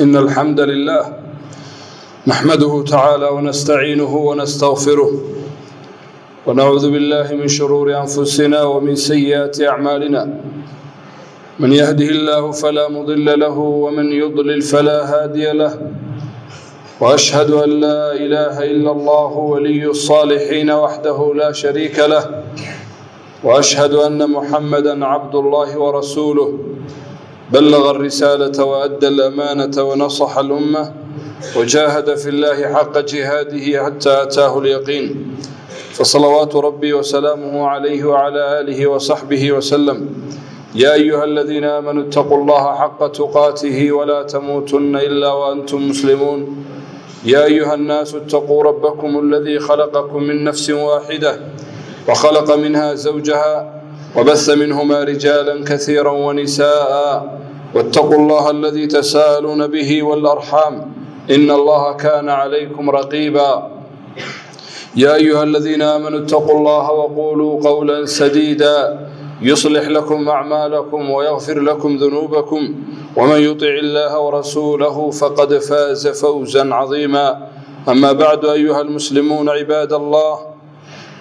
إن الحمد لله نحمده تعالى ونستعينه ونستغفره ونعوذ بالله من شرور أنفسنا ومن سيئات أعمالنا. من يهده الله فلا مضل له ومن يضلل فلا هادي له، وأشهد أن لا إله إلا الله ولي الصالحين وحده لا شريك له، وأشهد أن محمدا عبد الله ورسوله بلغ الرسالة وأدى الأمانة ونصح الأمة وجاهد في الله حق جهاده حتى أتاه اليقين، فصلوات ربي وسلامه عليه وعلى آله وصحبه وسلم. يا أيها الذين آمنوا اتقوا الله حق تقاته ولا تموتن إلا وأنتم مسلمون. يا أيها الناس اتقوا ربكم الذي خلقكم من نفس واحدة وخلق منها زوجها وبث منهما رجالا كثيرا ونساء، واتقوا الله الذي تساءلون به والأرحام إن الله كان عليكم رقيبا. يا أيها الذين آمنوا اتقوا الله وقولوا قولا سديدا يصلح لكم أعمالكم ويغفر لكم ذنوبكم، ومن يطع الله ورسوله فقد فاز فوزا عظيما. أما بعد، أيها المسلمون عباد الله،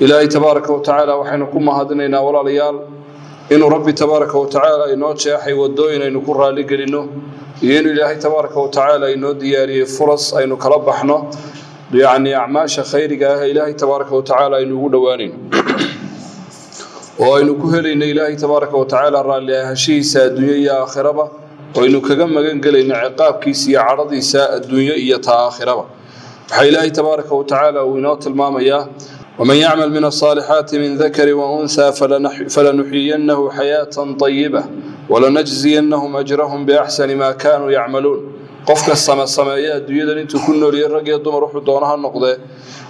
إلهي تبارك وتعالى وحينكم هدنينا ولا ليال إنه ربي تبارك وتعالى إنه شاحي ودوين إنه كرة لقلنا، إنه إلهي تبارك وتعالى إنه دياري فرص إنه كربحنا يعني أعماش خيرك إلهي تبارك وتعالى إنه دوانين، وإنه كهلين إلهي تبارك وتعالى رالي هشيسة الدنيا آخرة، وإنه كجمع جنقلين عقاب كيسي عرضي ساء الدنيا آخرة. إلهي تبارك وتعالى وينات المامية: ومن يعمل من الصالحات من ذكر وأنثى فلنحيينه حياة طيبة ولنجزينهم أجرهم بأحسن ما كانوا يعملون. قفك السماء الدنيا أنتو كنوا لي الرقية الدم روحوا دونها النقضة.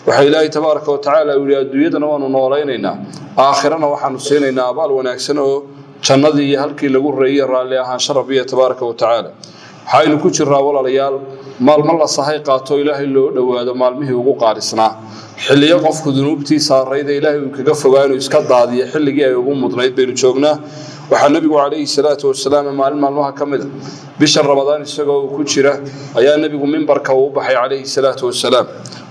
وحيلاي تبارك وتعالى يولي الدنيا نوان نوريننا آخرنا وحنسيننا أبال ونأكسنه جنذي هلكي لقول رئي الراليها شربية تبارك وتعالى. حين كوش الراولا ليال مال مالله صحيقاته إلهي اللو دواد مالمه وقوقع لسنا حلي يقف ذنوبتي صار ريدا إلهي وكقف وقانو يسكت عادية حلي جاء يقوم مضنيت بين جوجنا. وحنبي عليه الصلاة والسلام مالمها كمده بشر رمضان السجوا وكشرة أيا النبي منبر كوبحي عليه الصلاة والسلام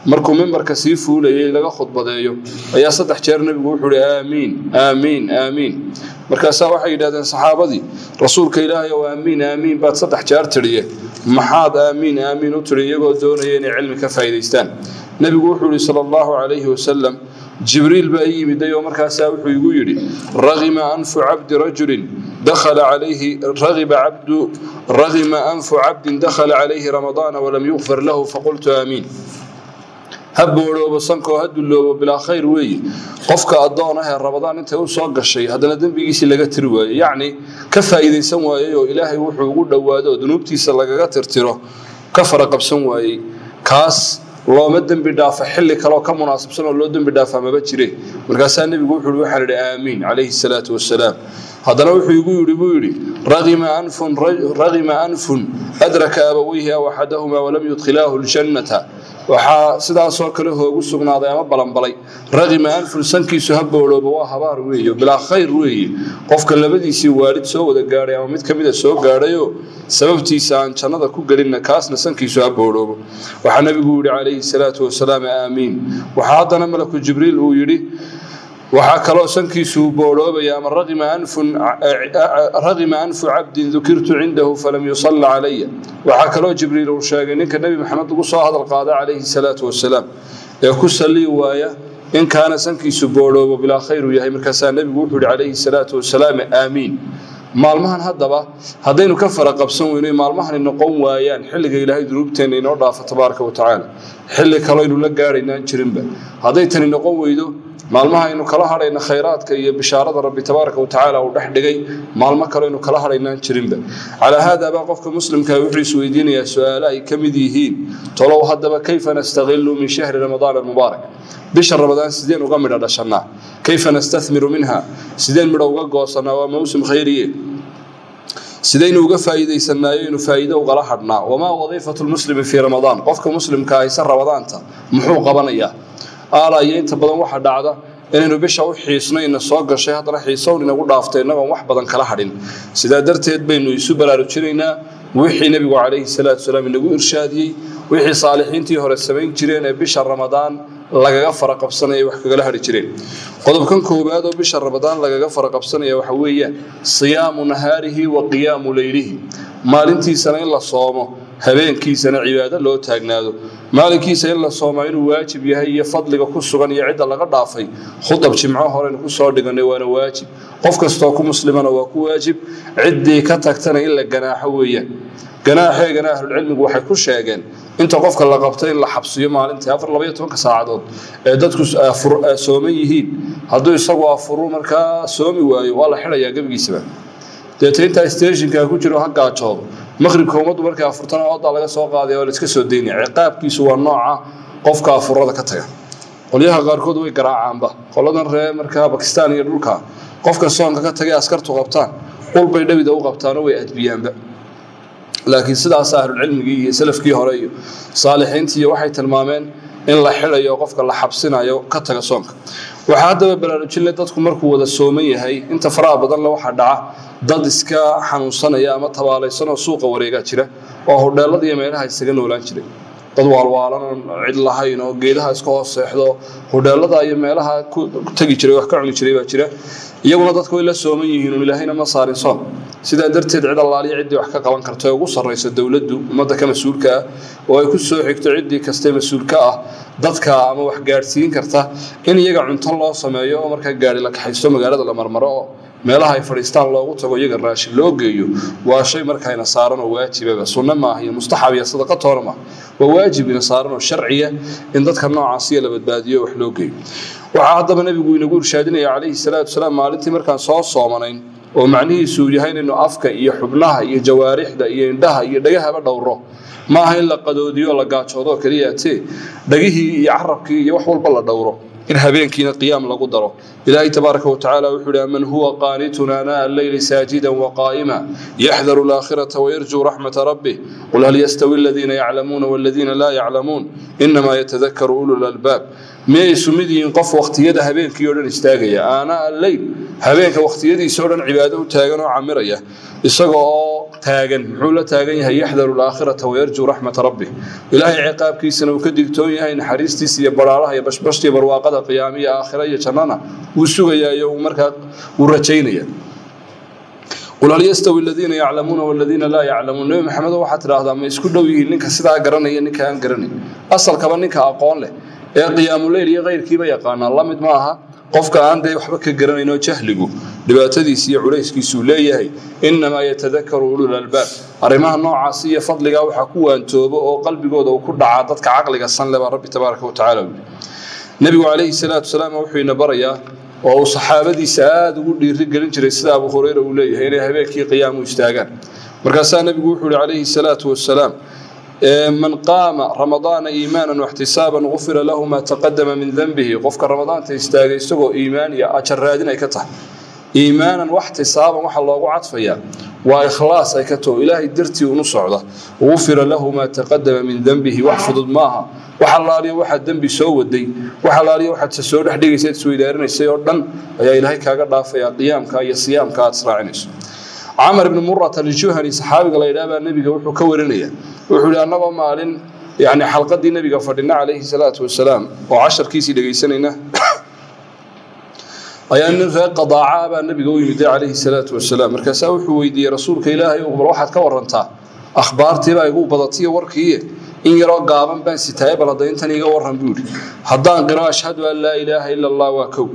مركو منبر كسيفه لقى خطبة دايو أيا صدح جار النبي يقول آمين آمين آمين. مركز واحد هذا صحابتي رسولك إلهي وآمين آمين بعد صدح جار تريه محاد آمين آمين وتريه ودون يعني علمك فايدستان. النبي يقول صلى الله عليه وسلم: جبريل بأي مدى مركز يقول رغم أنف عبد رجل دخل عليه رغم أنف عبد دخل عليه رمضان ولم يغفر له فقلت آمين. هبوا لو بصنكو هدوا لو بلا خير وي قفك أضانها رمضان أنت وصاق الشيء هذا ندم بيجي لقى تروي يعني كفى إذا سوى إلهي وحو يقول دوادو ذنوبتي سلقة ترتره كفر قبسون كاس الله مدن بدافع حل كلام كم مناسب سنة الله مدن بدافع ما بتشري مركز النبي يقول حلو حرد آمين عليه الصلاة والسلام. هذا لو يقول رغم أنف أدرك أبويه أو أحدهما ولم يدخلاه الجنة وحا صوك له وسقنا ضيام بلنبلي رغم أنف سنكي سهب ولو بواها بار ويه بلا خير ويه قفك اللي بدي سي والد سو ذا قاري أو مت كمية سو قاريو سببتي سان شنذا كوجرين كاس نسنكي سهب ولو. وحنبي يقول عليه الصلاة والسلام آمين. وحاضنا ملك جبريل ويري وحكى سنكي سوبولو بيام رغم أنف عبد ذكرت عنده فلم يصلى علي. وحكى جبريل وشاغن إنك النبي محمد قصى هذا القاضي عليه الصلاة والسلام يكس لي وايا إن كان سنكي سوبولو بلا خير وياهي مركزان النبي يقول عليه الصلاة والسلام آمين. maalmahan hadaba hadaynu ka faraqabsan weynay maalmahan in noqon waayaan xilliga Ilaahay dunuubteena inoo dhaafo tabaaraka wa tacaala xilli kale inuu la gaarayna jirinba haday tan noqon weydo maalmaha inuu kala hadhayna khayraadka iyo bishaarada rabbi tabaaraka wa tacaala uu dhex dhigay maalmo kale inuu kala hadhayna jirinba ala hada ba qofka muslimka wuxuu isweydiinaya su'aalo ay kamid yihiin tolow hadaba kayfa nastaghillu min shahr ramadan al-mubarak بشهر رمضان سيدين وقمنا دشنا كيف نستثمر منها سيدين مروقا قوصنا وموسم خيرية سيدين وقفا إذا يسنايين وفايدة وغلحنا. وما وظيفة المسلم في رمضان قفك مسلم كايسر رمضان محوقا بنيا آرأيين تبضن واحد عدا inaynu bisha u xiisnayna soo gashay haddana xiisown inagu dhaaftay innagoon wax badan kala hadhin sidaa darteed baynu isu baraarujinaynaa wixii nabigu calayhi salaatu wasalaam inagu irshaadiyey wixii saalixiintii hore samayn jireen ee bisha ramadaan lagaga fara qabsanaya wax kagala hadhi jireen qodobkan koowaad oo bisha ramadaan lagaga fara qabsanaya waxa weeyaan siyaamu nahaarihi wa qiyaamu leylihi maalintiisana in la soomo habeenkiisana cibaado loo taagnaado maalinkiisa in la soomo inuu waajib yahay iyo fadliga ku sugan iyo cidda laga dhaafay khudab jimco horeynu ku soo dhiganay waana waajib qof kastoo ku muslimana waa ku waajib ciddii ka tagtana in la ganaaxo weeyaan ganaaxeegana ahlulcilmigu waxay ku sheegeen inta qofka la qabtay in la xabsiyo maalintii 12 saacadood ee dadku sooman yihiin hadduu isagu afuru markaa soomi waayo waa la xidhayaa gebigiisaba deeta intaa stationka ku jiro ha gaajoodo maqribka ummaddu markay afurtana ooda laga soo qaaday oo la iska soo deynaya ciqaabkiisu waa nooca qofka afurada ka taga qolyaha qaarkood way garaacaanba qoladan reer markaa Pakistan iyo dhulka qofka soonka ka tagay askartu qabtaan qulbay dhabida u qabtaan oo way adbiyaanba laakiin sidaas ahlulcilmigii iyo salafkii hore iyo saalixiintii waxay tilmaameen in la xirayo qofka la xabsinayo ka taga soonka waxa hadaba baraarujinay dadku markuu wada sooman yahay inta faraha badan la waxa dhaca dad iska xanuunsanaya ama tabaalaysan oo suuqa wareega jira oo hodheelada iyo meelaha isaga noolaan jiray dad waalwaalan cid lahayn oo geedaha iska hoos seexdo hodheelada iyo meelaha ku tagi jiray wax ka cuni jiray baa jira iyaguna dadku way la sooman yihiin oo ilaahayna ma saarin soon sidaa darteed cid allaaliya ciddii wax ka qaban karto ugu sarreysa dawladdu ummadda ka mas'uulka ah oo ay ku soo xigto ciddii kasta mas'uulka ah dadka ama wax gaarsiin karta in iyaga cunto loo sameeyo oo marka gaari la kaxaysto magaalada la marmaro oo meelaha ay fadhiistaan loogu tago iyaga raashin loo geeyo waa shay markayna saaran oo waajiba sunna ma ah iyo mustaxab iyo sadaqa toona ma waa waajib in saaran oo sharciya in dadka noocaas la badbaadiyo wax loo geeyo waxa hadaba nabigu inagu irshaadinaya calayhi salaatu wasalaam maalintii markaan soo soomanayn oo macnihiisu yahay inuu afka iyo xubnaha iyo jawaarixda iyo indhaha iyo dhagahaba dhowro ma aha in la qadoodiyo la gaajoodo kaliya dhagihii iyo carabkii iyo wax walba la dhowro in habeenkiina qiyaam lagu daro ilaahay tabaaraka wa tacaala wuxuu yiri man huwa qaanituna ana al-layli sajidan wa qaa'ima yahdharu al-akhirata wa yarju rahmata rabbih qul hal yastawi alladhina ya'lamuna wal ladhina la ya'lamun inma yatadhakkaru ulul albab miyay sumidiin qof waqtiyada habeenkii oo dhan istaagaya ana al-layl habeenka waqtiyadiisa oo dhan cibaado u taagan oo camiraya isagoo taagan muxuu la taagan yahay yahdharu al-akhirata wa yarju rahmata rabbih ilaahay ciqaabkiisana uu ka digtoon yahay naxariistiisa iyo baraaraha iyo bashbashtii barwaaqada qiyaamiga aakhira iyo jannana uu sugayaa oo markaa uu rajaynaya qul hal yastawi alladhina ya'lamuna wal ladhina la ya'lamun nabi maxamed waxa tiraahdaa ma isku dhow yihiin ninka sidaa garanaya ninka aan garanay asalkaba ninka aqoon leh ee qiyaamul layl iyo qeyrkiiba yaqaan la mid ma aha qofka aan day waxba ka garanayno jahligu dhibaatadiisa iyo culayskiisu leeyahay inma yatadhakkaru ulul albab arimaha noocaas iyo fadliga waxa ku waantoobo oo qalbigooda uu ku dhaca dadka aqliga san leh rabbi tabaaraka wa tacaala nabigu calayhi salaatu wasalaam wuxuu ina barayaa oo saxaabadiisa aad ugu dhiiri gelin jiray sida Abu Hurayra uu leeyahay inay habeenkii qiyaam u istaagaan markaas nabigu wuxuu calayhi salaatu wasalaam من قام رمضان إيمانا واحتسابا غفر له ما تقدم من ذنبه قفك رمضان تستاغي اسغو إيمان يا أجر رادين أي كتح إيمانا واحتسابا وحا الله عطفيا وإخلاص أي كتو إلهي درتي ونصعده غفر له ما تقدم من ذنبه واحفظ الماها وحلالي واحد ذنبي سودي وحلالي واحد سسود حديقي سيد سويدارين السيوردن يا إلهي كاقر دافيا قيامك يا صيامك أتسراعنيس عمر بن مرة الجهني صحابي قال إلى النبي وحو كورنيا وحو لأنه مالين يعني حلقة دي النبي قفرنا عليه الصلاة والسلام و10 كيسي لقيسانينا أي أن قضاء عابا النبي قوي عليه الصلاة والسلام مركزا وحو ويدي رسولك إلهي وقبل واحد كورنتا أخبارتي بقى يقول بضطية وركية إن يرى قابا بان ستايب لدين تاني قورن بيولي حضان قراء أشهد أن لا إله إلا الله وكو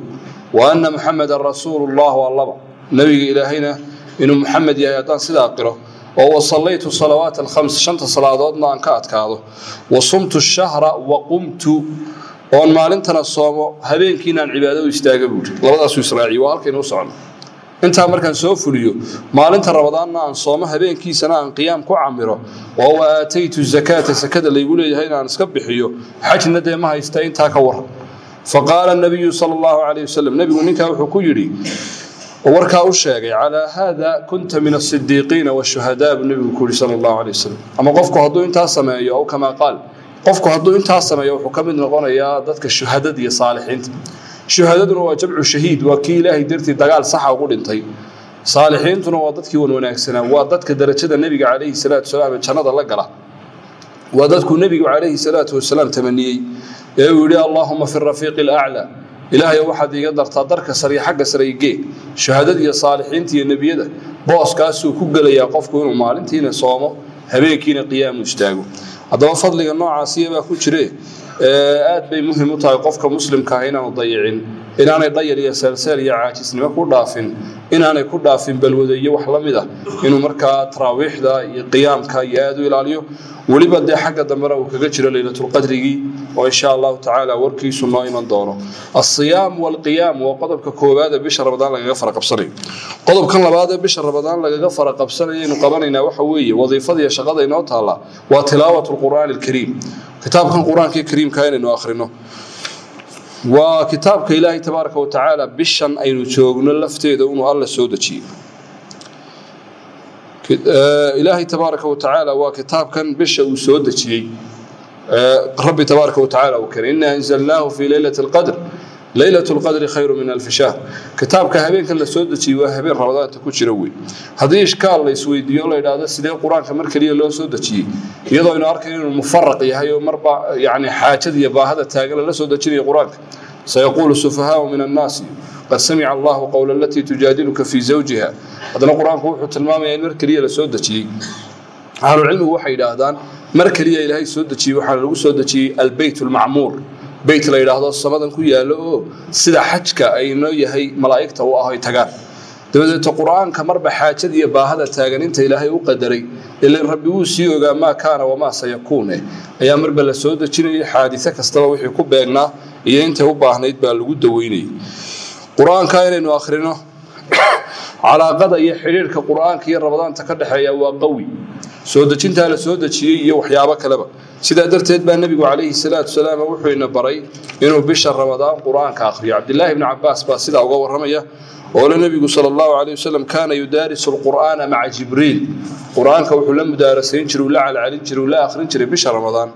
وأن محمد رسول الله والله نبي إلهينا إنه محمد يا يدان سيدا قرأ وصليت الصلوات الخمس شنت صلواتنا أن كأتكاده وصمت الشهر وقمت وأن مالنتنا الصوم هبين كنا عبادة ويستاجبون لبدا سويسراعي وهالكين وصعنا أنت أمريكان سوفريو مالنت رمضان أن صوم هبين كي سنة أن قيام كعمره وهو آتيت الزكاة سكذا اللي يقول لي هنا نسكبحيو حج ندى ما يستعين تاكور فقال النبي صلى الله عليه وسلم نبي منك وحكيري ووركا أشياء على هذا كنت من الصديقين والشهداء بالنبي صلى الله عليه وسلم أما قفك هدو انتهى السماء أو كما قال قفك هدو انتهى السماء وحكم من غنى يا ذاتك الشهداء دي صالحين shuhadaduna waa jamcu shahiid waa kii ilaahay dartii dagaal sax ah ugu dhintay saalixiintuna waa dadkii wanaagsanaa waa dadka darajada nabiga calayhi salaatu wasalaam jannada la gala waa dadku nabiga calayhi salaatu wasalaam tamaniyay ee uu yiri allahumma fi rafiiq al-a'la ilaahay waxaad iga dartaa darka sare xagga sare igee shuhadada iyo saalixiinta iyo nabiyada booskaas uu ku galayaa qofku inuu maalintiina soomo habeenkiina qiyaam istaago hadaba fadliga noocaas baa ku jire aad bay muhiim u tahay qofka muslimka ah inaanu dayicin inaanay dhayar iyo salsal iyo caajisnimo ku dhaafin inaanay ku dhaafin balwada iyo wax la mid ah inuu markaa taraawiixda iyo qiyaamka iyo aad u ilaaliyo waliba de xagga dambana uu kaga jiro laylatul qadrigi oo insha Allah ta'ala warkiisu noo iman doono as-siyaam wal qiyam waa qodobka koowaad ee bisha Ramadaan lagaga farqabsanay qodobkan labaad ee bisha Ramadaan lagaga farqabsanay inuu qabanayna waxa weeye wadiifada iyo shaqada inoo taala waa tilaawatul quraan al-kariim kitaabkan quraanka kariimka inuu akhrino waa kitaabka Ilaahay tabaaraka wa ta'ala bishan aynu joogno lafteeda inuu Allah soo dajiyo إلهي تبارك وتعالى وكتاب كان بش وسود شيء ربي تبارك وتعالى وكان إنا أنزلناه في ليلة القدر ليلة القدر خير من 1000 شهر كتاب كهبين كان سود شيء وهبين رمضان تكون شروي هذا إشكال الله يسوي ديولا إلى هذا سيد القرآن كمر كليه له سود شيء يضع إنه أركن المفرق هي مربع يعني حاجة يبقى هذا تاجل له سود شيء القرآن سيقول السفهاء من الناس قد سمع الله قول التي تجادلك في زوجها هذا القرآن هو تلمامه يعني مركلية لسودتي أهل العلم هو حيدادان مركلية إلهي سودتي وحال سودتي البيت المعمور بيت لا إله هذا الصمد كويا له سيدا حجك أي نوع هي ملائكته وأهي تجار دبدت القرآن كمر بحاجة يبقى هذا تاجر أنت إلهي وقدري اللي ربي وسيوجا ما كان وما سيكون أيام ربنا سودتي حادثة كاستوى يحكوا بيننا أنت هو باهنيت بالوجود ويني قرآن كائن إنه آخرينه على قضاء يحرير كقرآن كي رمضان تكرر حياة وقوي سودة أنت على سودة شيء يوحيابك لبا سيدا درت يتبع النبي عليه الصلاة والسلام وحينا بري إنه بشر رمضان قرآن كآخر عبد الله بن عباس باسدا وقوى الرمية وقال النبي صلى الله عليه وسلم كان يدارس القرآن مع جبريل قرآن كوحلم مدارسين شروا لا على علين شروا لا آخرين شري بشر رمضان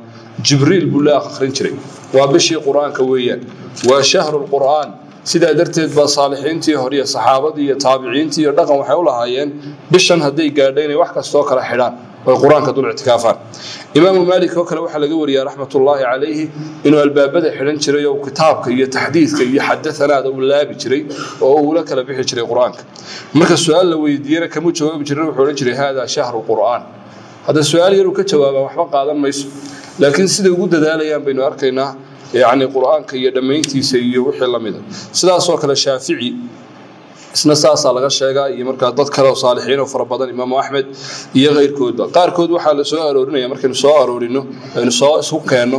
جبريل بلا آخرين شري وبشي قرآن كويا وشهر القرآن سيدا درتيد با صالحينتي هوريه صحابتي iyo taabiciintii iyo dhaqan waxay u lahaayeen bishan haday gaadheen wax kasto kala xidhaan oo quraanka dul i'tikaafan imaam maalik oo kale waxa laga wariyay rahmatullaahi alayhi inuu albaabada xidhan jiray oo kitaabka iyo taxdiidka iyo xadathanaada uu laabi jiray oo uu la kala bixi jiray quraanka marka su'aal la weydiiyay kama jawaab jiray wuxuu oran jiray hada shahru quraan hada su'aal yar uu ka jawaaba waxba qaadan mayso laakiin sida ugu dadaalayaan baynu arkaynaa يعني القرآن كي يدمينتي سيء وحي الله مذا سلا صوك الشافعي اسنا ساسا لغا شيغا iyo marka dad kale oo saalixiin oo fara badan imaam ahmed iyo qeyrkood qaar kood waxa la soo aroorinaya markii soo aroorino in soo isku keeno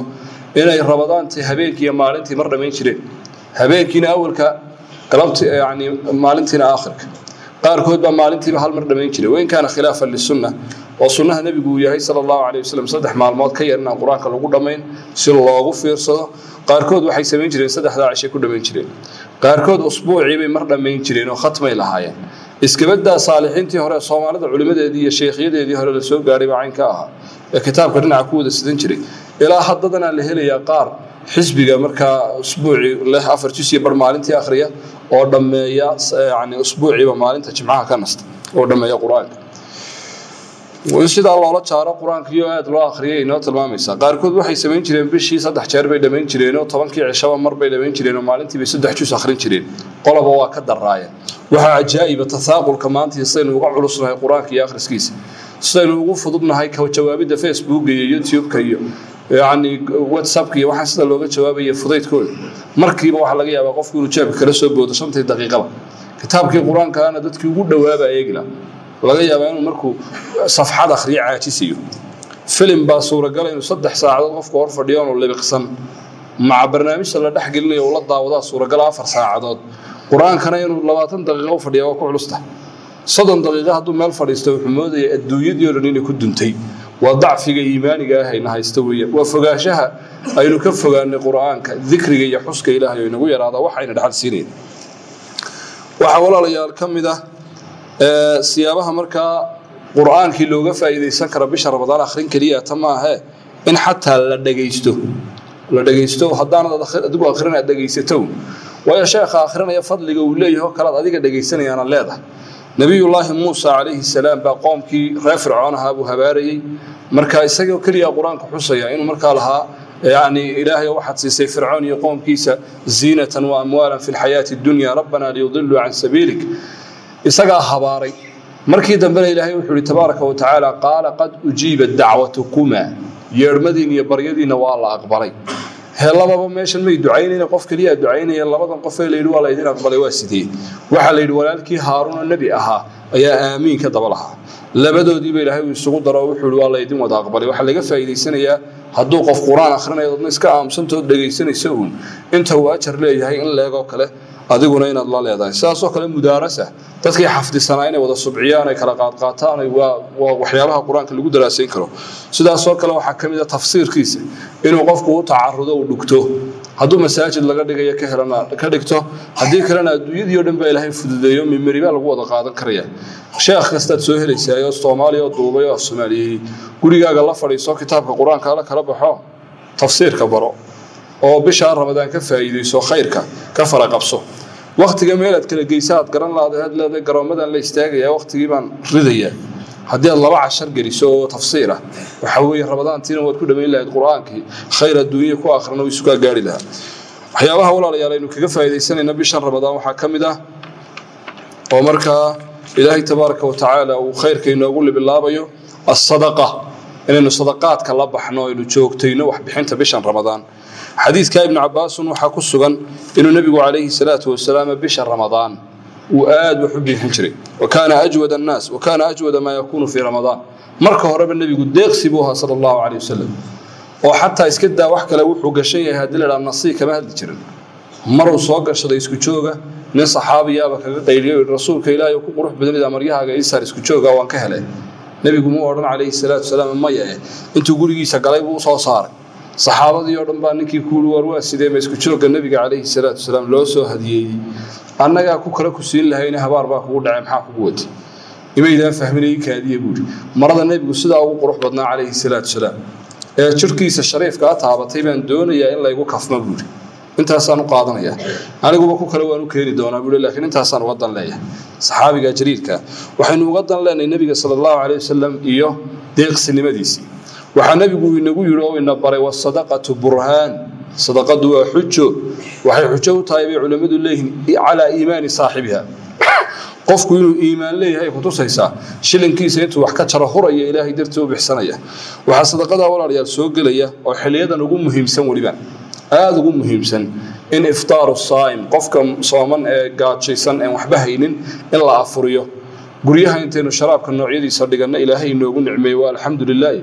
inay rabadaantii habeenkii maalintii mar dhameyn jireen habeenkiina awalka qalabti yani maalintiina aakhirka qaar kood ba maalintii hal mar dhameyn jireen weyn kana khilaafan li sunnah oo sunnaha nabigu yahay sallallahu alayhi wasallam saddex maalmood ka yarna quraanka lagu dhameyn si loogu fiirsado qaar kood waxay sameyn jireen saddexda cisho ku dhameyn jireen qaar kood usbuucii bay mar dhameyn jireen oo khatmay lahaayeen iskabada saalixiintii hore Soomaalida culimadeedii iyo sheekhiyadeedii hore la soo gaaray bacanka ah ee kitaabka dhinaca ku wada sidan jiray ilaa haddana la helayaa qaar xisbiga marka usbuucii leh 4 jis iyo bar maalintii akhriya oo dhameeya yani usbuuciiba maalinta jimcaha ka nasta oo dhameeya quraanka وسيدا الله لا جارو قرآنك iyo aad loo akhriyay inoo tilmaamaysa qaar kood waxay sameyn jireen bishii 3 jeer bay dhameyn jireen oo 10kii cisho mar bay dhameyn jireen oo maalintii bay 3 juz akhrin jireen qolaba waa ka daraayeen waxa ajaa'ib tasaaqulka maanta isaynu uga culusnahay quraanka iyo akhriskiisa sidaynu ugu fududnahay ka jawaabida Facebook iyo YouTube-ka iyo yani WhatsApp iyo waxa sida looga jawaabayo fudaydkooda markiiba waxa laga yaabaa qofku inuu jeebka kala soo boodo 5 daqiiqo kitaabkii quraanka ana dadkii ugu dhawaaba eegla laga yaabaa inuu markuu safxad akhriyo caajisiyo film baa suuragal inuu 3 saacadood qofku hor fadhiyo oo lebiqsan maca barnaamij la dhaxgelinayo oo la daawada suuragal 4 saacadood quraankana inuu 20 daqiiqo fadhiyo oo ku culusta 30 daqiiqo hadduu meel fadhiisto wuxuu moodayaa adduunyadii oo dhan inay ku duntay waa dacfiga iimaaniga ah ayna haysto weeye waa fogaashaha aynu ka fogaanay quraanka dhikriga iyo xuska ilaahay inagu yaraada waxayna dhaxal siineen waxa walaalayaal kamida siyaabaha marka quraanki looga faa'iideysan karo bisha Ramadaan akhrin kaliya tamaahe in hatta la dhageysto hadaan adigu akhrin dhageysato ويا شيخ آخرنا يفضل قوليه كلا ذلك دقيسني أنا لاذا نبي الله موسى عليه السلام بقوم كي رافع عنها أبو هباري مركا يسجل كليا قرآن كحصيا إنه مركا لها يعني إلهي واحد سي فرعون يقوم كيسا زينة وأموالا في الحياة الدنيا ربنا ليضلوا عن سبيلك يسجل هباري مركي دنبنا إلهي وحولي تبارك وتعالى قال قد أجيبت دعوتكما يرمدين يبريدين والله أقبري هلا بابا ماشان ما يدعيني قف كليا دعيني يلا بدن قف ليل ولا يدين أقبلي واسدين وحا ليل ولالكي هارون النبي أها يا آمين كدبلها لبدو دي بإلهي ويسقط درا وحول ولا يدين ودا أقبلي وحا لقى فايدي سنة هدو قف قرآن آخرنا يضن إسكا أمسنتو دقي سنة سهون انت هو أجر ليه هاي إن لاقو كله أدقنا إن الله ليضاي ساسو كله مدارسة تدخي حفظ السنين ودا الصبعيان كلا قاطقاتان وحيالها قرآن كله دراسين كرو سداسو كله وحكم إذا تفسير كيسه إنه قفكو تعرضه ودكتو هدو مساجد لغا دغيا كهلنا كدغتو hadii kalena adduunyada iyo dhanba Ilaahay fududeeyo memory lagu wada qaadan karaya sheekh kasta soo helaysayo Soomaaliya oo duubay oo Soomaaliya gurigaaga la fadhiiso kitaabka Quraanka la kala baxo tafsiirka baro oo bisha Ramadaan ka faa'iideyso khayrka ka fara qabso waqtiga meelad kala geysaad garan lahayd garoomadan la istaagaya waqtigii baan ridaya haddii laba 10 geliso tafsiira waxa weeye Ramadaantiina wad ku dhameyn lahayd Quraankii khayr adduunyo ku akhrino isku gaari lahaa waxyaabaha walaalayaal aynu kaga faa'iideysanayna bishan Ramadaan waxa kamid ah oo marka Ilaahay tabaaraka wa tacaala uu khayrka inoogu bilaabayo as-sadaqa inaynu sadaqaadka la baxno inuu joogtayno wax bixinta bishan Ramadaan xadiiska ibn Abbas waxa ku sugan inuu nabigu calayhi salaatu wasalaam bishan Ramadaan وآد وحبي حنشري وكان أجود الناس وكان أجود ما يكون في رمضان مركه هرب النبي قد يقسبوها صلى الله عليه وسلم وحتى يسكت وحكى له وحوق شيء هدل على النصي كما هدل جرن مروا صاق شذا يسكتشوجا من صحابي يا بك قيل الرسول كيلا يكون روح بدل إذا مريها جاي يسار يسكتشوجا وانكهله النبي قوم عليه الصلاة والسلام ما يه أنتوا قولي سقلاي وصار صحابة يوردن بانك يقولوا وروا سيدي ما يسكتشوجا النبي عليه الصلاة والسلام لو سو هديه annaga ku kala ku siin lahayn habaar baa kugu dhacay maxaa kugu wadi imeeydan fahminay kaadiye buuri marada nabigu sidaa ugu qurux badnaa calayhi salaatu wasalaam ee jirkiisa shariifka taabatay baan doonayaa in la igu kafmo buuri intaasaan u qaadanaya aniguba ku kala waan u keeni doonaa buuri laakiin intaasaan uga dan leeyahay saxaabiga jariirka waxaynu uga dan leenay nabiga sallallahu alayhi wasallam iyo deeqsinimadiisa waxa nabigu inagu yiri oo ina baray wasadaqatu burhan صدقة وحجة وحي حجة طيب علماء الله على إيمان صاحبها قف كل إيمان له هي خطوسها شلن كيس أنت وحكت شرحورة يا إلهي درته بحسنية وحصدقة ولا ريال سوق ليه وحليدا نقوم مهم سن ولبان هذا نقوم مهم سن إن إفطار الصائم قفكم صامن قاد شيء سن وحبهين إلا أفريه قريها أنت إنه شراب كالنوعية دي صدقنا إلهي إنه يقول نعمة والحمد لله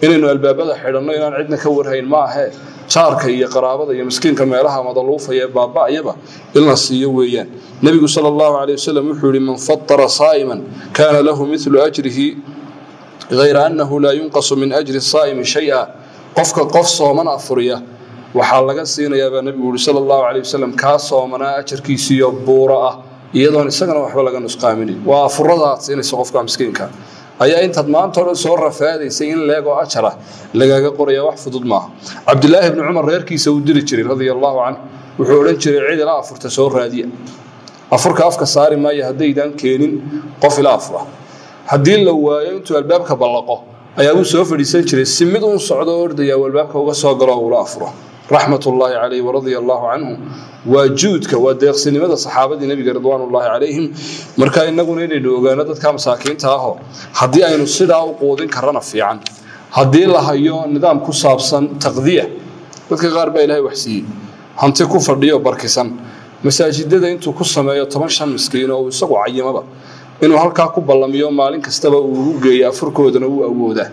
إنه الباب هذا حيرنا إن عندنا كور هين معها شارك هي قرابة هي مسكين كما يراها مضلوفة هي بابا يبا إلا السيويان النبي صلى الله عليه وسلم يقول من فطر صائما كان له مثل أجره غير أنه لا ينقص من أجر الصائم شيئا قف صومنا أفريا وحالك السين يا النبي صلى الله عليه وسلم كصومنا أجر كيسي بورا يدون السجن وحبلك نسقامني وفرضات سين سقف مسكين كان ayaa inta maanta hore soo rafaadaysay in leego ajara lagaga qorayo wax fudud ma Abdullah ibn Umar reerkiisa uu diri jiray radiyallahu anhu wuxuu oran jiray cid ila afurta soo raadiya afurka afka saari ma yahadeedan keenin qof ila afura hadii la waayo intuu albaabka ballaqo ayaa uu soo fadhiisan jiray simid uu socdo ordaya albaabka uga soo galo uu afuro rahmatullahi alayhi wa radiyallahu anhu وجودك وديقسنimada saxaabadii nabiga ridwaanullaahi calayhim marka inaguna inaynu ogaano dadka masaakiinta ah hadii aynu sidaa u qoodin karana fiican hadii la hayo nidaam ku saabsan taqdiya dadka qaar baa Ilaahay wax siiyay hanti ku fadhiyo barkisan masaajidada intuu ku sameeyo 15 miskiin oo isagu cayimada inuu halka ku ballamiyo maalin kastaba uu geeyo afurkoodana uu awooda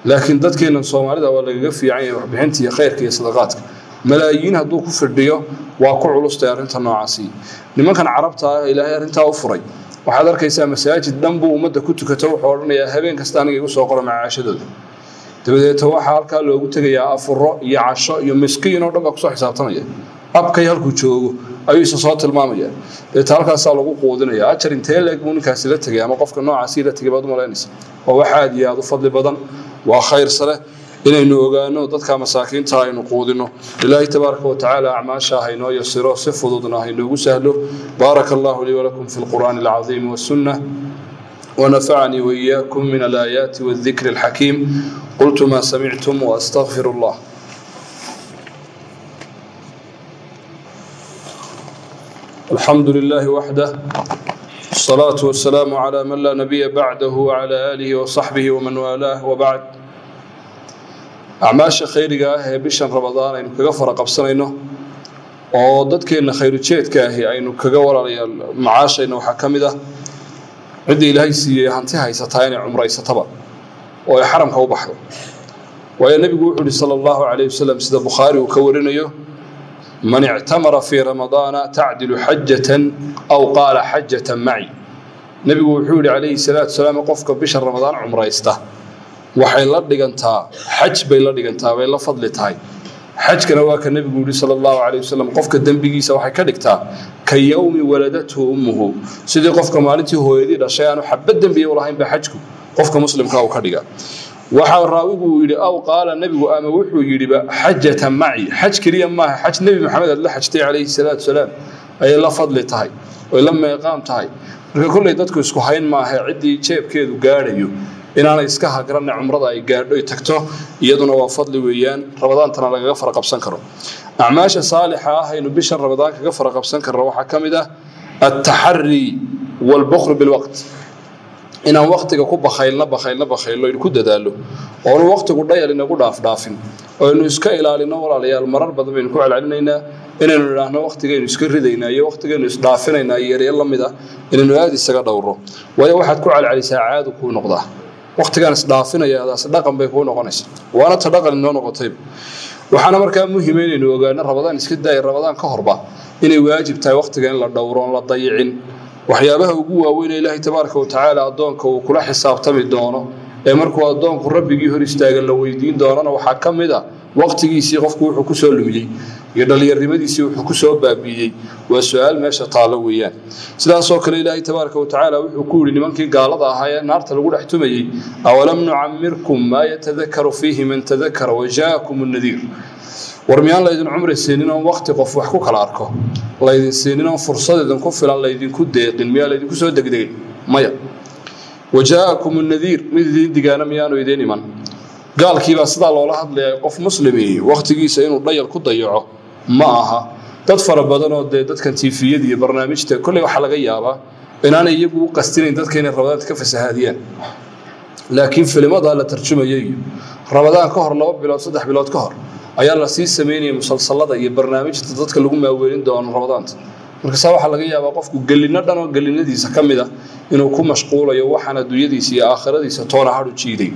laakiin dadkeena Soomaalida waa laga fiican yahay wax bixinta iyo khayrka iyo sadaqaadka ملايين هدوك فرديو واقع علوس تيارنتا نوعاسي nimankan carabta Ilaahay arinta u furay waxa arkaysaa masaajid dhanbu umada ku tukato wuxuu oranayaa habeen kasta aniga igu soo qoro macaashadooda dabadeed waxa halka loogu tagayaa afuro iyo casho iyo miskiin oo dhanba ku soo xisaabtanaya abkay halku joogo ayuu soo tilmaamaya halkaas lagu qoodinaya ajar intee leeg ninkaas la tagay ama qofka noocaasi la tagay baad u malaynaysa oo waxa aad iyo aad u fadli badan waa khayr sare inaynu ogaano dadka masaakiinta aynu quudino ilaahay tabaaraka wa tacaala acmaasha haynoo yasiro si fududna haynoogu sahlo baaraka allahu lii walakum fi lqur'aani alcaziim wasunnah ونفعني وإياكم من الآيات والذكر الحكيم قلت ما سمعتم وأستغفر الله الحمد لله وحده الصلاة والسلام على من لا نبي بعده وعلى آله وصحبه ومن والاه وبعد أعماش خيرها هي بشهر رمضان إنه كغفر قبصنا وضدك إن خير شيء كاهي إنه كجور معاش إنه حكم ده عندي إلهي سي هنتها يستطيعني عمره يستطبع ويحرم كو بحر والنبي يقول صلى الله عليه وسلم سيد البخاري وكورنيه من اعتمر في رمضان تعدل حجة أو قال حجة معي النبي يقول عليه الصلاة والسلام قفك بشهر رمضان عمره يسته وحين لدغنتا حج بين لدغنتا وين لفضلتها حج كان واك النبي يقول صلى الله عليه وسلم قفك دنبغيسا waxay ka dhigtaa kayawmi waladatu ummuhu sidii qofka maalintii hooyadii dhashay aanu xabad dambiye walahayn ba xajku qofka muslimka uu ka dhiga waxa raawigu yiri aw qaala nabigu ama wuxuu yiri ba hajjatan ma'i xaj kaliya ma xaj nabi maxamed la xajtay alayhi salatu wasalam ay la fadli tahay oo la meeqaam tahay marka kulay dadku isku hayn ma aha cidii jeebkeedu gaarayo inaana iska hagran umrada ay gaadho ay tagto iyaduna waa fadli weeyaan ramadaantana laga farqabsan karo acmaasha saalixa ah inuu bisha ramadaan kaga farqabsan karo waxa kamida at-tahri wal bukhl bil waqt inaan waqtiga ku bakhaylno ku dadaalo oo waqtigu dhayal inagu dhaafin oo inuu iska ilaalino walaalayaal marar badan baynu ku celcelinaynaa inaynu raahno waqtigeenu iska ridaynaa iyo waqtigeenu is dhaafinaynaa iyo lamida inaynu aad isaga dhowro waayo waxaad ku celcelisaa caado ku noqdaa waqtigan is dhaafinaya daas dhaqan bay ku noqonaysaa waana ta dhaqan inoo noqotay waxaana markaa muhiim ah inaynu ogaano ramadaan iska daay ramadaan ka horba inay waajib tahay waqtiga in la dhowro la dayicin waxyaabaha ugu waaweyn ilaahay tabaaraka wa tacaala adoonka uu kula xisaabtami doono ee markuu adoonku rabbigii hor istaagan la weydiin doonana waxa kamid ah waqtigiisii qofku wuxuu ku soo lumiyay iyo dhalinyarnimadiisii wuxuu ku soo baabiyay waa su'aal meesha taalo weeyaan sidaas oo kale ilaahay tabaaraka wa tacaala wuxuu ku yiri nimankii gaalada ahaa ee naarta lagu dhex tumayay awalam nu'ammirkum ma yatadhakkaru fihi man tadhakkara wa jaakum an-nadhir warmiyaan la idin umri seenin oo waqti qof wax ku kala arko la idin seenin oo fursad idin ku filan la idin ku deeqin miyaa la idin ku soo degdegay maya wajaakum an-nadhir midii digaana miyaanu idin iman gaalkiiba sida loola hadlay qof muslimi waqtigiisa inuu dhayal ku dayaco ma aha dad fara badan oo dadkan TV-yada iyo barnaamijta kulli waxa laga yaabaa inaanay iyagu u qastinayn dadka inay rabadaan ka fasahaadiyaan laakiin filimada la tarjumayay rabadaan ka hor 2 bilood 3 bilood ka hor ayaa la sii sameeyay musalsalada iyo barnaamijta dadka lagu maaweelin doono rabadaanta marka saa waxa laga yaabaa qofku galina dhan oo galinadiisa kamida inuu ku mashquulayo waxana dunyadiisa iyo aakhiradiisa toona hadhu jiiday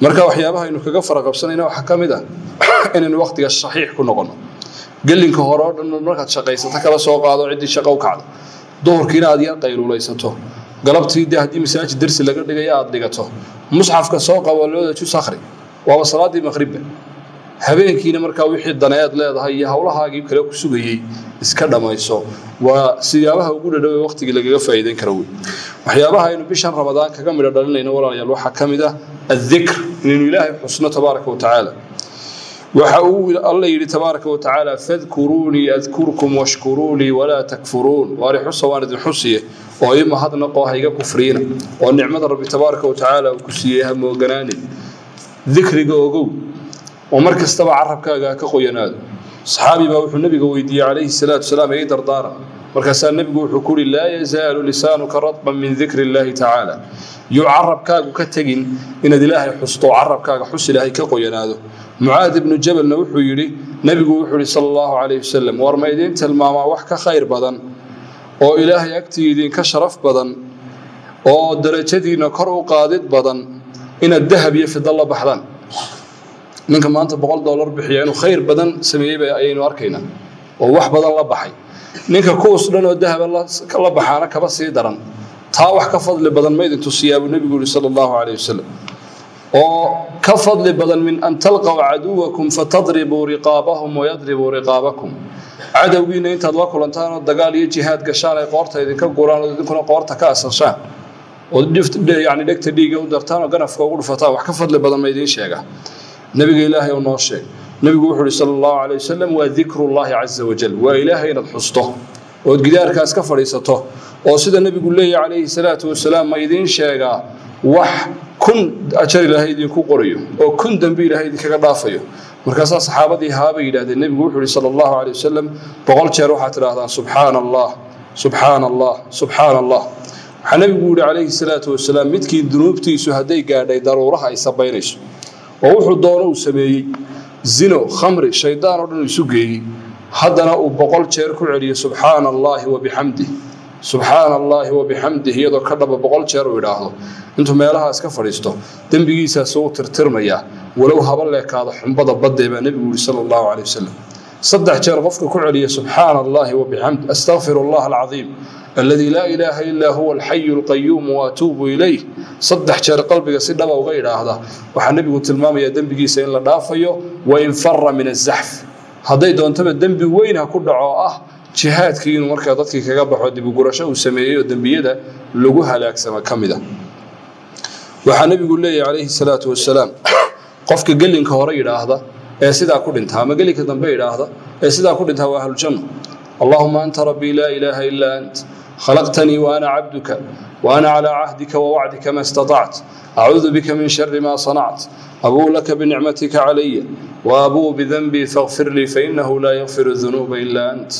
marka waxyaabaha inuu kaga farqabsanayna waxa kamida inaan waqtiga saxiix ku noqono galinka hore oo dhan markaad shaqaysato kala soo qaado cidii shaqo u kacdo duhurkiina aad yar qayluulaysato galabtii hadii masaajid darsi laga dhigayo aad dhigato musxafka soo qawalooda jus akhri waa salaadii maghrib habeenkiina markaa wixii daneed leedahay iyo hawlahaagii kale ku sugayay iska dhamayso waa siyaabaha ugu dhadhow waqtiga lagaga faa'iideyn karo waxyaabaha inuu bishan ramadaan kaga midho dhalinayna walaalayaal waxa kamida adh-dhikr inuu ilaahay xusno tabaaraka wa tacaala waxa uu Allah yiri tabaaraka wa tacaala fadhkuruni adhkurkum washkuruni wala takfurun warihu sawaanid xusiye oo ima hadna qoohayga kufriina oo nicmada rabbi tabaaraka wa tacaala ku siiyay hamooganaani dhikriga ogow ومر كستبع عرب كاجا كقيناد صحابي بقى النبي ويدي عليه الصلاة والسلام يقدر دارا مركز النبي وحكول لا يزال لسانك رطبا من ذكر الله تعالى يعرب كاجو كتجين إن الله حسطو عرب كاجا حس الله كقيناد معاذ بن جبل نوحي يري نبي وحولي صلى الله عليه وسلم ورميدين تلماما وحك خير بدن أو إلهي أكتيدين كشرف بدن أو درجتين كرو قادد بدن إن الذهب يفد الله بحضان ninka maanta $100 bixiya inuu khayr badan sameeyay ayaynu arkayna oo wax badan la baxay ninka koos dhan oo dahab la baxaana kaba sii daran taa wax ka fadli badan ma idin tusiyaa nabigu sallallahu alayhi wasallam oo ka fadli badan min an talqaw aduwakum fatadribu riqabahum wa yadribu riqabakum adawgiina intaad la kulantaan oo dagaal iyo jihaad gashaan ay qoorta idinka guraan oo idinkuna qoorta ka asashaan oo dhigta dhiiga u dartaan oo ganafka ugu dhufataan wax ka fadli badan ma idin sheega نبي إلهي ونوشي نبي وحده صلى الله عليه وسلم وذكر الله عز وجل وإلهي نحسته وقدار كاس كفريسته وصيد النبي يقول لي عليه الصلاة والسلام ما يدين شيئا وح كن أجر إلهي يدين كقريه وكن دنبي إلهي يدين كقضافيه مركز صحابتي هابي إلى النبي وحده صلى الله عليه وسلم بقول شروحة هذا سبحان الله سبحان الله سبحان الله النبي يقول عليه الصلاة والسلام متكي ذنوبتي سهدي قاعدة ضرورها يسبينش ووحو دونه سمي زنا خمر شيطان ودن يسوقي حدنا وبقول شركو عليه سبحان الله وبحمده سبحان الله وبحمده يدو كدب بقول شرو يراهو انتم meelaha iska fariisto dambigiisa soo tirtirmaya walow haba leekaado xunbada badayba nabiga sallallahu alayhi wasallam saddex jeer qofka ku celiya subhana allah wa bihamd astaghfirullah alazim alladhi la ilaha illa huwa alhayy alqayyum wa atubu ilayh saddex jeer qalbiga si dhaba uga yiraahda waxa nabigu tilmaamaya dambigiisa in la dhaafayo wa in farra min az-zahf haday doontaba dambi weyn ha ku dhaco ah jihaadkii inuu markaa dadkii kaga baxo dib u gurasho uu sameeyo dambiyada lagu halaagsama kamida waxa nabigu leeyahay alayhi salaatu wassalaam qofka galinka hore yiraahda ee sida ku dhinta ama galinka dambe yiraahda ee sida ku dhinta waa ahlul janna allahumma anta rabbi la ilaha illa ant khalaqtani wa ana 'abduka wa ana 'ala 'ahdika wa wa'dika ma istata'tu a'udhu bika min sharri ma sana'tu abu laka bi ni'matika 'alayya wa abu bi dhanbi faghfir li fa innahu la yaghfiru dhunuba illa ant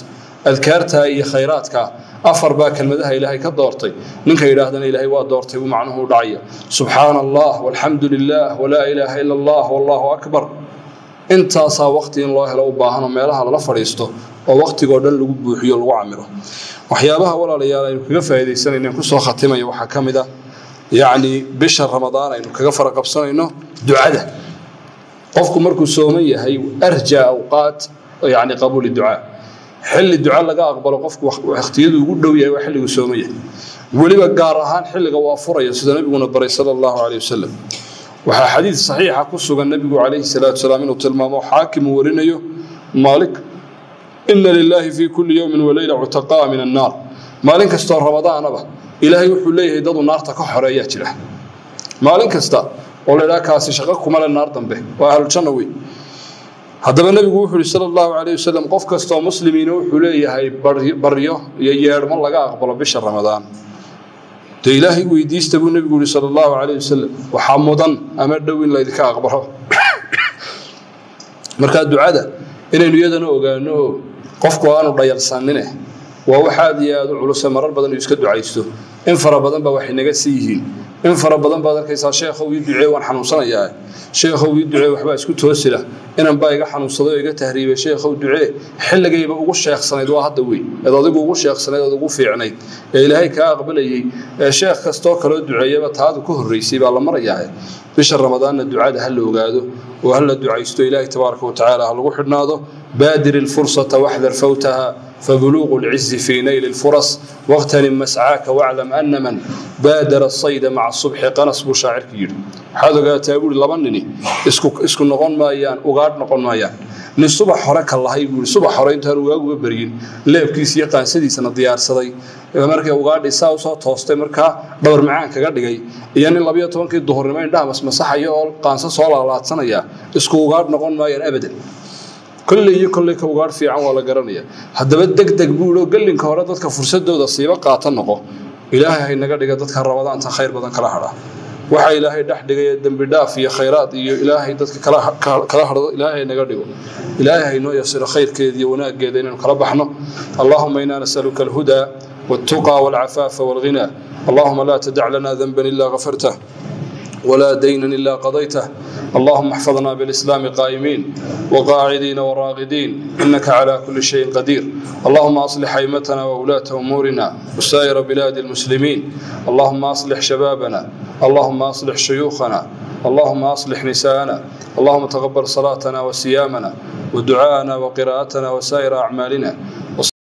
adkaarta iyo khayraadka afar baa kelmadaha ilaahay ka doortay ninka yiraahdana ilaahay waa doortay uu macnuhu dhacaya subhanallah walhamdulillah wala ilaha illa allah wallahu akbar inta saa waqti in loo helo u baahan meelaha la fariisto oo waqtiga dhan lagu buuxiyo lagu camiro waxyaabaha walaalayaal aynu kaga faa'iideysanayno ku soo khatimayo waxa kamida yaani bisha ramadaan aynu kaga farqabsanayno ducada qofku markuu sooman yahay arja awqat yaani qabul du'a حل الدعاء لقى أقبل قفك واختياره يقول دوية وحل وسومية ولما قارهان حل قوافرة سيدنا النبي نبري صلى الله عليه وسلم وحديث صحيح قصه النبي عليه الصلاة والسلام إنه تلمامه حاكم ورنيه مالك إن لله في كل يوم وليلة عتقاء من النار مالك استر رمضان أبا إلهي وحليه يدض النار تكحر أيات له مالك استر ولا لا كاسي شققكم على النار ذنبه وأهل الجنوي هذا النبي يقول صلى الله عليه وسلم قف كستو مسلمين وحليه هاي بريو ييرم لغا اقبل بشهر رمضان تو الهي ويديست ابو النبي يقول صلى الله عليه وسلم وحمدن اما دوين لا idinka aqbaro marka ducada inaynu iyadana ogaano qofku aanu dhayalsanine waa waxa aad u culus marar badan iska ducaysto in fara badan ba wax inaga siihiin in fara badan baad arkaysaa sheekhu uu duceey waan xanuunsanayaa sheekhu uu duceey waxba isku toosila inaan baa iga xanuunsado iga tahriibay sheekhu duceey xilligayba ugu sheekhsanayd waa hadda weey adigu ugu sheekhsanayd ugu fiicnayd ee ilaahay ka aqbalayay sheekh kasto kale duceeyaba taadu ku horeysay baa la marayaa bisha ramadaan ducada hal ogaado oo hal ducaysto ilaahay tabaaraka wa taala lagu xidhnaado baadir الفرصة واحذر فوتها فبلوغ العز في نيل الفرص واغتنم مسعاك واعلم أن من بادر الصيد مع الصبح قنص بشاعر كير هذا قال تقول لبنني اسكو نقون مايان وقاد نقون مايان من الصبح حرك الله يقول صبح حرين تروق برين ليب كيس يقان سدي سنة ديار صدي marka ugaadhi soo toostay marka dhawr macaan kaga dhigay iyana 12 duhur nimayn dhamas masaxayo oo qaansa soo laalaadsanaya isku ugaad noqon maayaan abadan كل كوغار في عن ولا قرنية هذا بدك بقوله قال لك هورا دتك فرصة ده صيبة قاتل نقو إلهي هاي نقدر دتك رمضان تخير بدن كلا هذا وحي إلهي دحد جاي دم بداف في خيرات إلهي دتك كلا هذا إلهي نقدر إلهي هاي نوع يصير خير كذي وناق جدين كربحنا اللهم إنا نسألك الهدى والتقى والعفاف والغنى اللهم لا تدع لنا ذنبا إلا غفرته ولا دينا إلا قضيته اللهم احفظنا بالإسلام قائمين وقاعدين وراغدين إنك على كل شيء قدير اللهم أصلح أئمتنا وولاة أمورنا وسائر بلاد المسلمين اللهم أصلح شبابنا اللهم أصلح شيوخنا اللهم أصلح نساءنا اللهم تقبل صلاتنا وصيامنا ودعاءنا وقراءتنا وسائر أعمالنا